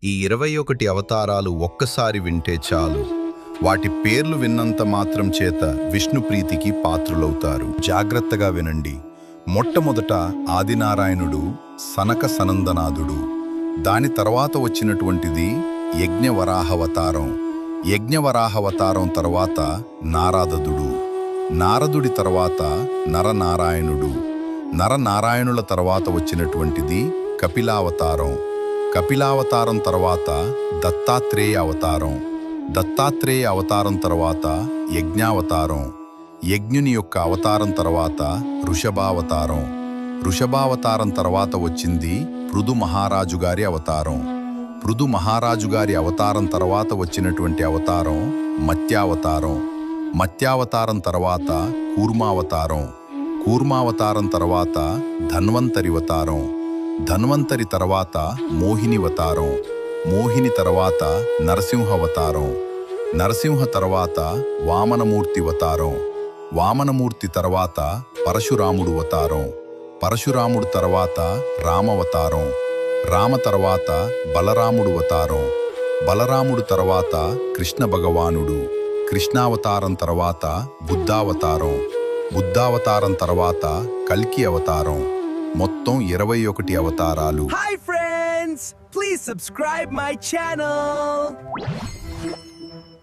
ఈ 21 అవతారాలు ఒక్కసారి వింటే చాలు. వాటి పేర్లు విన్నంత మాత్రం చేత విష్ణు ప్రీతికి పాత్రులవుతారు. జాగ్రత్తగా వినండి. మొట్టమొదట ఆదినారాయణుడు, సనక సనందనాథుడు. దాని తర్వాత వచ్చినటువంటిది యజ్ఞవరాహవతారం. యజ్ఞవరాహవతారం తర్వాత నారదుడు. నారదుడి తర్వాత నరనారాయణుడు. నరనారాయణుల తర్వాత వచ్చినటువంటిది కపిలావతారం. కపిలావతారం తర్వాత దత్తాత్రేయ అవతారం. దత్తాత్రేయ అవతారం తర్వాత యజ్ఞావతారం. యజ్ఞుని యొక్క అవతారం తర్వాత వృషభావతారం. వృషభావతారం తర్వాత వచ్చింది పృథు మహారాజు గారి అవతారం. పృథు మహారాజు గారి అవతారం తర్వాత వచ్చినటువంటి అవతారం మత్స్యావతారం. మత్స్యావతారం తర్వాత కూర్మావతారం. కూర్మావతారం తర్వాత ధన్వంతరివతారం. ధన్వంతరి తర్వాత మోహినివతారం. మోహిని తర్వాత నరసింహవతారం. నరసింహ తర్వాత వామనమూర్తివతారం. వామనమూర్తి తర్వాత పరశురాముడు అవతారం. పరశురాముడు తర్వాత రామవతారం. రామ తర్వాత బలరాముడు అవతారం. బలరాముడు తర్వాత కృష్ణ భగవానుడు. కృష్ణావతారం తర్వాత బుద్ధావతారం. బుద్ధావతారం తర్వాత కల్కి అవతారం. మొత్తం 21 అవతారాలు. Hi friends! Please subscribe my channel!